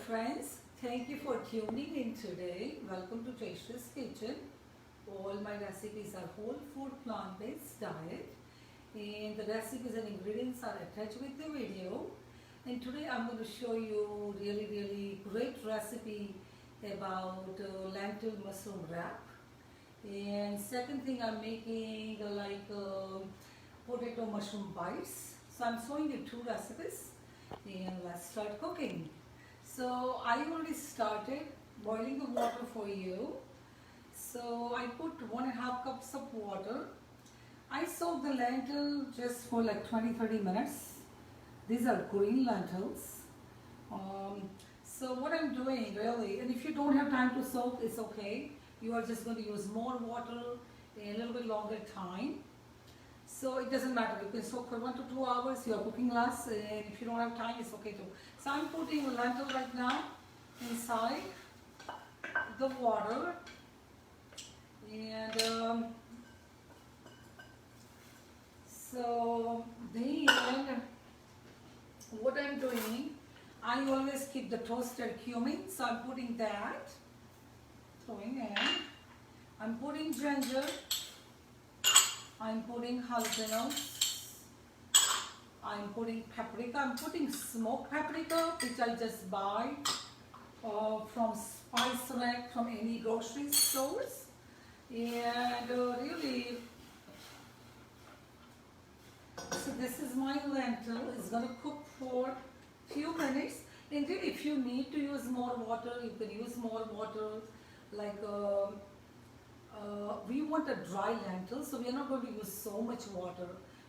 friends, thank you for tuning in today. Welcome to Tasteless Kitchen. All my recipes are whole food plant-based diet and the recipes and ingredients are attached with the video. And today I'm going to show you really great recipe about lentil mushroom wrap. And second thing, I'm making potato mushroom bites. So I'm showing you two recipes and let's start cooking. So I already started boiling the water for you. So I put 1.5 cups of water. I soak the lentil just for like 20-30 minutes. These are green lentils. So what I'm doing really, and if you don't have time to soak, it's okay. You are just going to use more water in a little bit longer time. So it doesn't matter, you can soak for 1 to 2 hours, you are cooking less, and if you don't have time, it's okay too. So I'm putting lentil right now inside the water, and so then what I'm doing, I always keep the toasted cumin, so I'm putting that, throwing in, I'm putting ginger, I'm putting jalapenos, I'm putting paprika, I'm putting smoked paprika which I just buy from Spice Rack from any grocery stores, and really, so this is my lentil, it's going to cook for few minutes, and really if you need to use more water, you can use more water, like we want a dry lentil, so we are not going to use so much water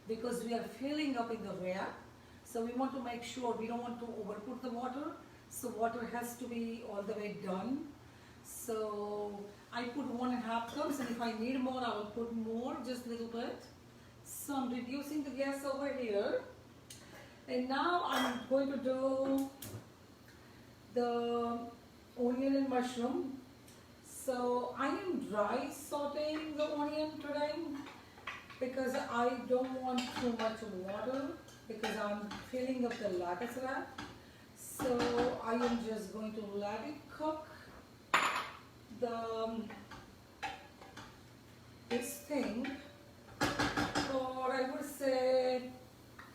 because we are filling up in the wrap. So we want to make sure we don't want to overput the water. So water has to be all the way done. So I put 1.5 cups, and if I need more, I will put more, just a little bit. So I'm reducing the gas over here. And now I'm going to do the onion and mushroom. So I am dry sauteing the onion today because I don't want too much water because I'm filling up the lattice wrap. So I am just going to let it cook this thing for, I would say,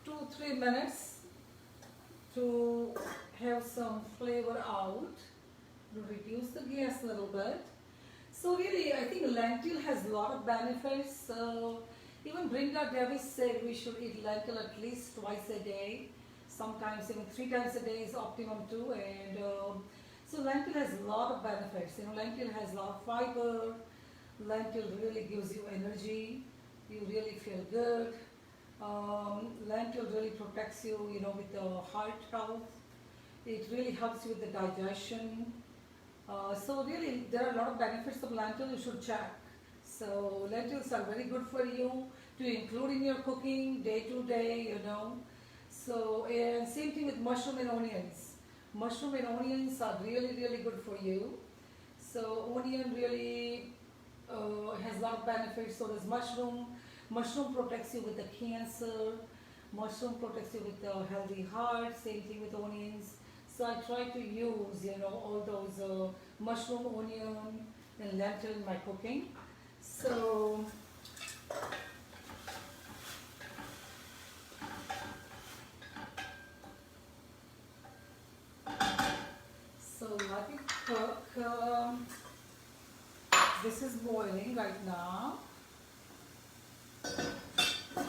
2-3 minutes to have some flavor out, to reduce the gas a little bit. So really, I think lentil has a lot of benefits. Even Brenda Davis said we should eat lentil at least twice a day. Sometimes even 3 times a day is optimum too. And so lentil has a lot of benefits. You know, lentil has a lot of fiber. Lentil really gives you energy. You really feel good. Lentil really protects you, you know, with the heart health. It really helps you with the digestion. So really, there are a lot of benefits of lentil you should check. So lentils are very good for you to include in your cooking day to day, you know. So and same thing with mushroom and onions. Mushroom and onions are really good for you. So onion really has a lot of benefits. So does mushroom. Mushroom protects you with the cancer. Mushroom protects you with the healthy heart. Same thing with onions. So I try to use, you know, all those mushroom, onion, and lentil in my cooking. So let it cook. This is boiling right now.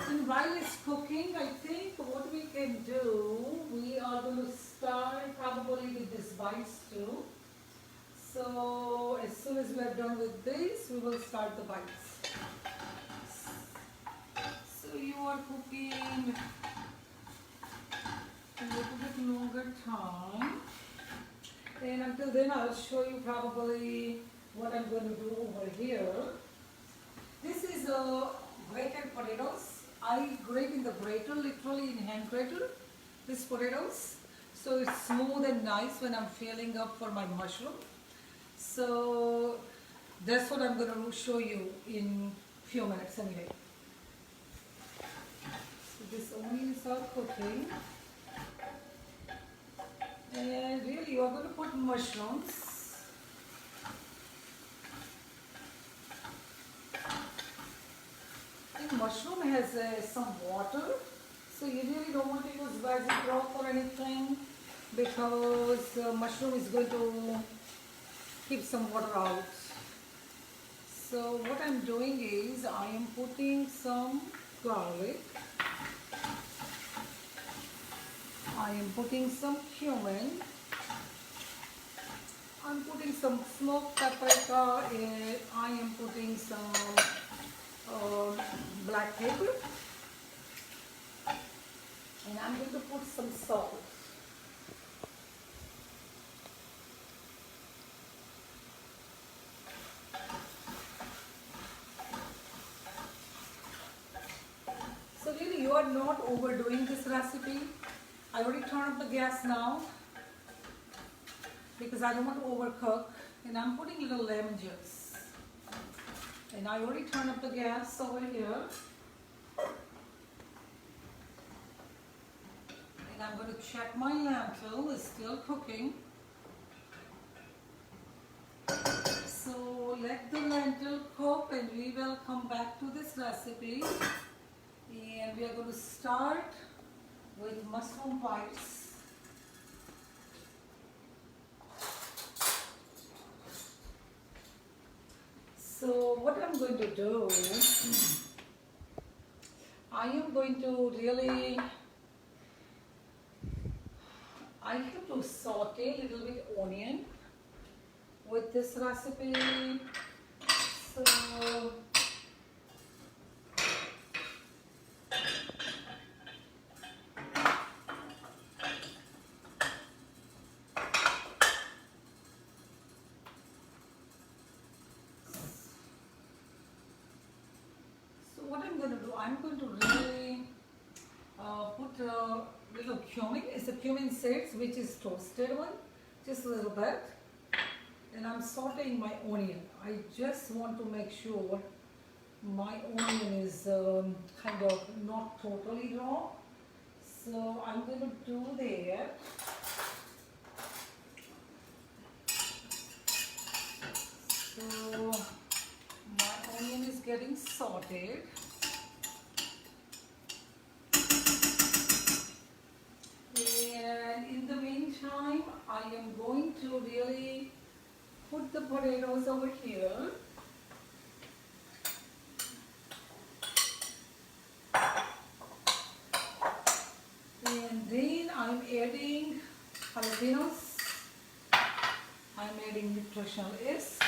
And while it's cooking, I think what we can do, we are going to start probably with this bites too. So as soon as we are done with this, we will start the bites. So you are cooking a little bit longer time. And until then, I'll show you probably what I'm going to do over here. This is grated potatoes. I grate in the grater, literally in hand grater, these potatoes. So it's smooth and nice when I'm filling up for my mushroom. So that's what I'm going to show you in few minutes anyway. So this onions are cooking. And really you I'm going to put mushrooms. The mushroom has some water, so you really don't want to use veggie broth or anything because mushroom is going to keep some water out. So what I'm doing is I am putting some garlic. I am putting some cumin. I'm putting some smoked paprika and I am putting some black pepper. And I'm going to put some salt. So really you are not overdoing this recipe. I already turned up the gas now because I don't want to overcook, and I'm putting little lemon juice. And I already turned up the gas over here. And I'm going to check my lentil is still cooking. So let the lentil cook and we will come back to this recipe. And we are going to start with mushroom bites. So what I'm going to do, I am going to really, I have to saute a little bit onion with this recipe. So what I'm going to do, I'm going to really put a little cumin. It's a cumin seeds, which is toasted one, just a little bit. And I'm sauteing my onion. I just want to make sure my onion is kind of not totally raw. So I'm going to do that. So my onion is getting sauteed. And in the meantime, I am going to really put the potatoes over here. And then I'm adding jalapenos. I'm adding nutritional yeast.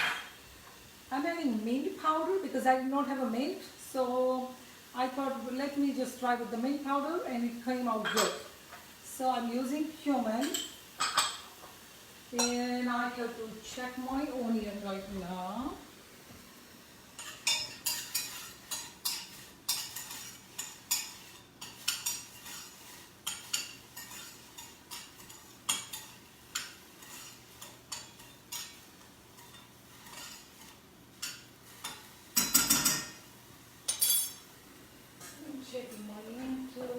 I'm adding mint powder because I did not have a mint. So I thought, well, let me just try with the mint powder, and it came out good. So I'm using cumin. And I have to check my onion right now. I'm checking my lentil.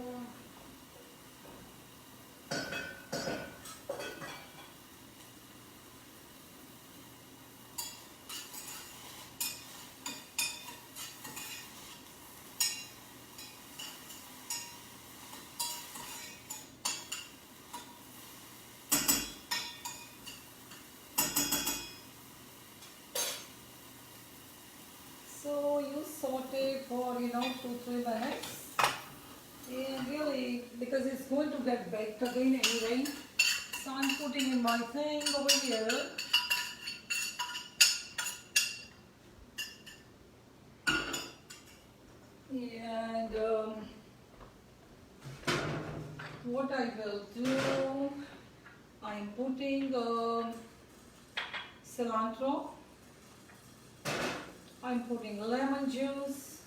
So you saute for 2-3 minutes, and really because it's going to get baked again anyway. So I'm putting in my thing over here. And what I will do, I'm putting cilantro. I'm putting lemon juice.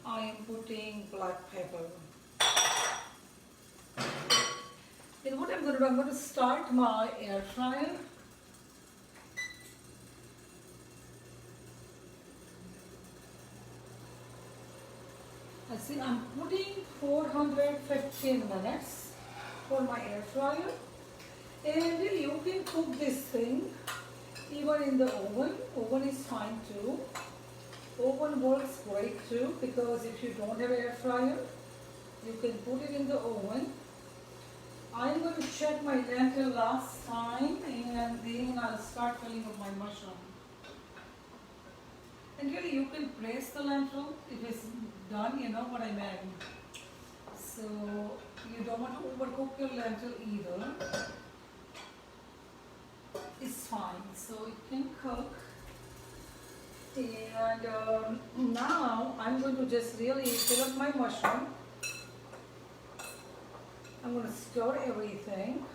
I am putting black pepper. Then what I'm going to do, I'm going to start my air fryer. I see I'm putting 415 minutes for my air fryer. And really you can cook this thing even in the oven. Oven is fine too. Oven works great too, because if you don't have an air fryer, you can put it in the oven. I'm going to check my lentil last time, and then I'll start filling up my mushroom. And really you can press the lentil if it's done, you know what I mean. So you don't want to overcook your lentil either. It's fine, so it can cook. And now I'm going to just really fill up my mushroom. I'm going to stir everything.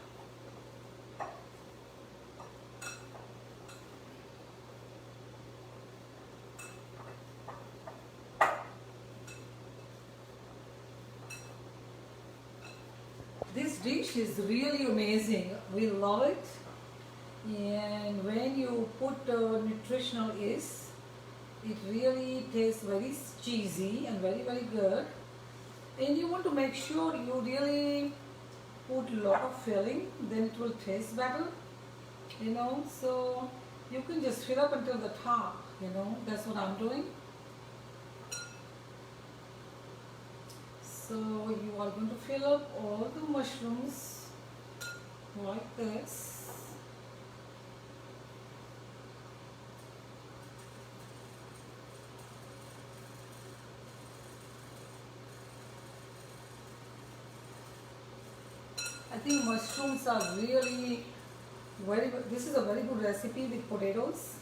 This dish is really amazing. We love it. And when you put nutritional yeast, it really tastes very cheesy and very, very good. And you want to make sure you really put a lot of filling, then it will taste better, you know. So you can just fill up until the top, you know. That's what I'm doing. So you are going to fill up all the mushrooms like this. I think mushrooms are really very good. This is a very good recipe with potatoes.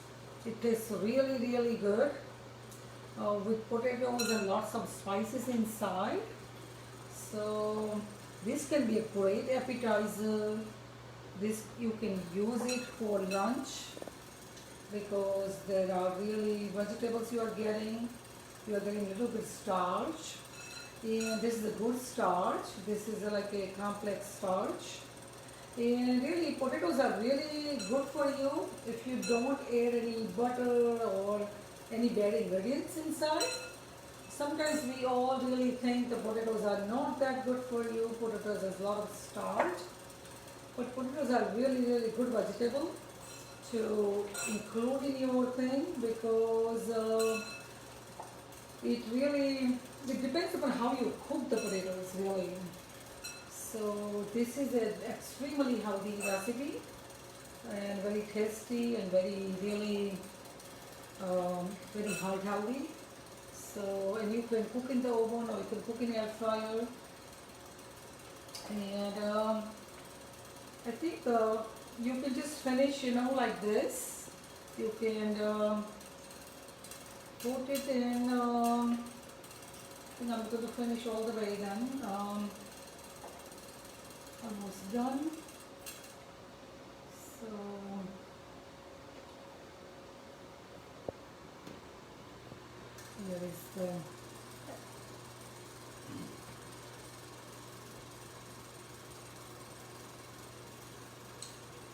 It tastes really, really good with potatoes and lots of spices inside. So this can be a great appetizer. This you can use it for lunch, because there are really vegetables you are getting. You are getting a little bit starch. And this is a good starch. This is like a complex starch. And really potatoes are really good for you if you don't add any butter or any bad ingredients inside. Sometimes we all really think the potatoes are not that good for you. Potatoes has a lot of starch. But potatoes are really, really good vegetable to include in your thing, because it depends upon how you cook the potatoes really. So this is an extremely healthy recipe and very tasty and very really very healthy. So, and you can cook in the oven or you can cook in air fryer. And I think you can just finish, you know, like this. You can put it in. I think I'm going to finish all the way then. Almost done. So here is the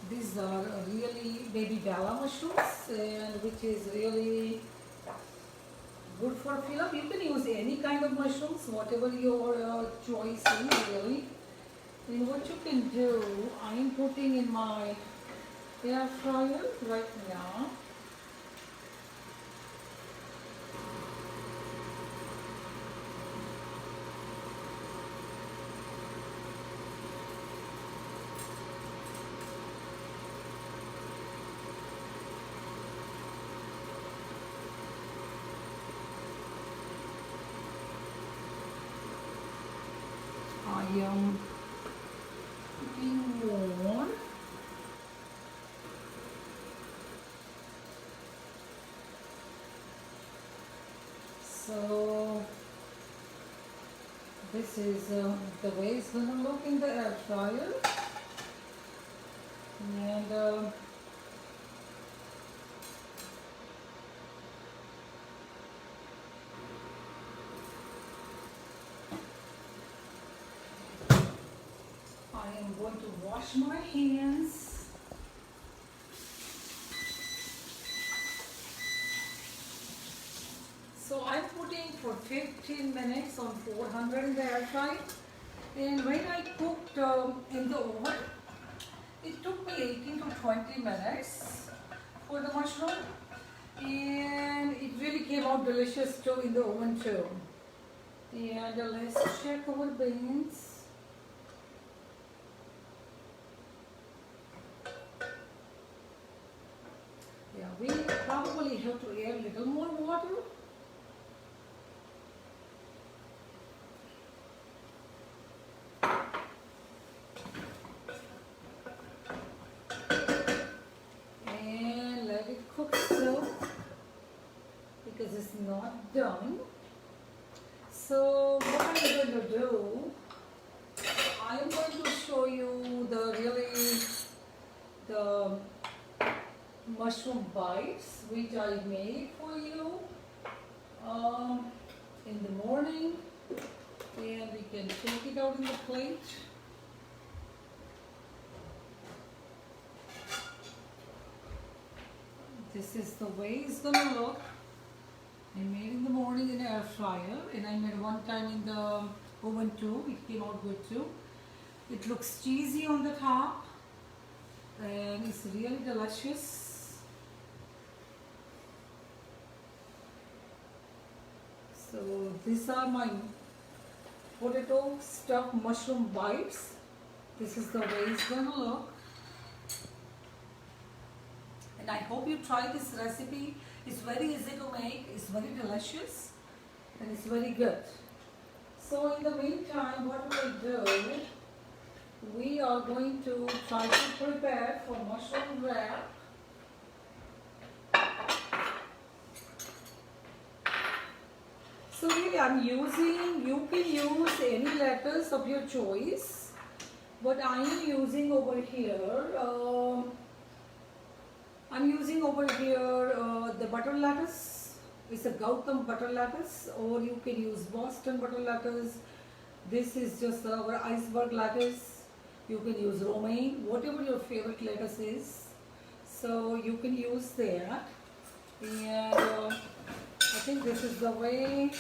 these are really baby Bella mushrooms, and which is really good for fill up. You can use any kind of mushrooms, whatever your choice is really. And what you can do, I am putting in my air fryer right now. I am putting on so this is the way it's going to look in the air fryer. And I am going to wash my hands. So I'm putting for 15 minutes on 400 in the air fryer. And when I cooked in the oven, It took me 18 to 20 minutes for the mushroom, and it really came out delicious too in the oven too. And let's check our beans. Yeah, we probably have to add a little more water. And let it cook still because it's not done. So what I'm going to do, I am going to show you the mushroom bites which I made for you in the morning, and we can take it out in the plate. This is the way it's gonna look. I made in the morning in the air fryer, and I made one time in the oven too. It came out good too. It looks cheesy on the top, and it's really delicious. So these are my potato stuffed mushroom bites. This is the way it's gonna look. And I hope you try this recipe. It's very easy to make, it's very delicious, and it's very good. So in the meantime, what we'll do, we are going to try to prepare for mushroom wrap. So really I'm using, you can use any lettuce of your choice, but I am using over here, the butter lettuce. It's a Gautam butter lettuce, or you can use Boston butter lettuce. This is just our iceberg lettuce. You can use romaine, whatever your favorite lettuce is. So you can use that. And I think this is the way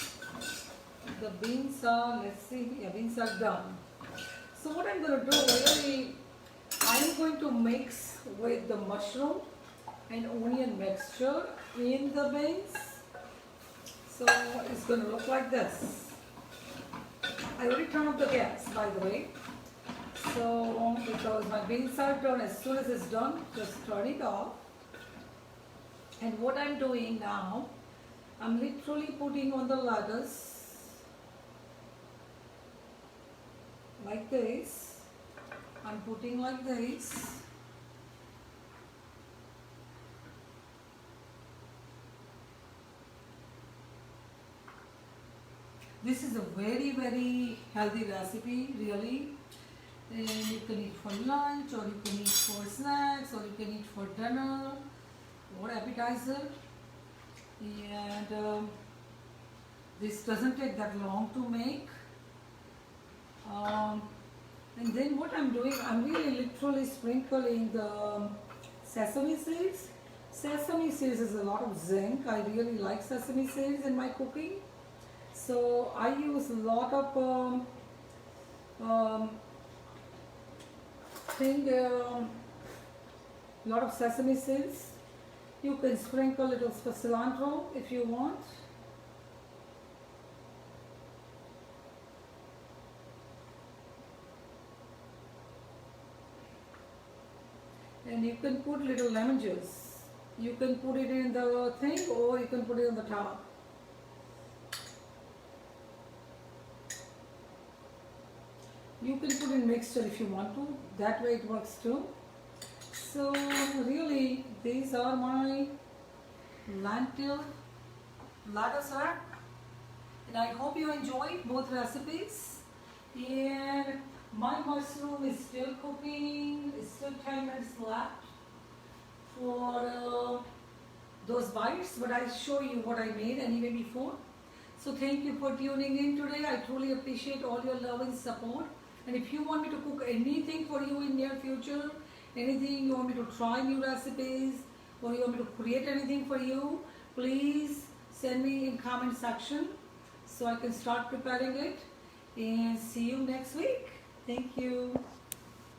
the beans are. Let's see, yeah, beans are done. So what I'm going to do, really, I'm going to mix with the mushroom and onion mixture in the beans. So it's going to look like this. I already turned off the gas, by the way. So because my beans are done, as soon as it's done, just turn it off. And what I'm doing now, I'm literally putting on the lettuce like this. I'm putting like this. This is a very, very healthy recipe, really. And you can eat for lunch, or you can eat for snacks, or you can eat for dinner or appetizer. And this doesn't take that long to make. And then what I'm doing, I'm really literally sprinkling the sesame seeds. Sesame seeds is a lot of zinc. I really like sesame seeds in my cooking. So I use a lot of sesame seeds. You can sprinkle a little cilantro if you want. And you can put little lemon juice. You can put it in the thing, or you can put it on the top. You can put in mixture if you want to. That way it works too. So really, these are my lentil lettuce wrap, and I hope you enjoyed both recipes. And my mushroom is still cooking. It's still 10 minutes left for those bites, but I'll show you what I made anyway before. So thank you for tuning in today. I truly appreciate all your love and support. And if you want me to cook anything for you in near future, anything you want me to try new recipes, or you want me to create anything for you, please send me in comment section so I can start preparing it. And see you next week. Thank you.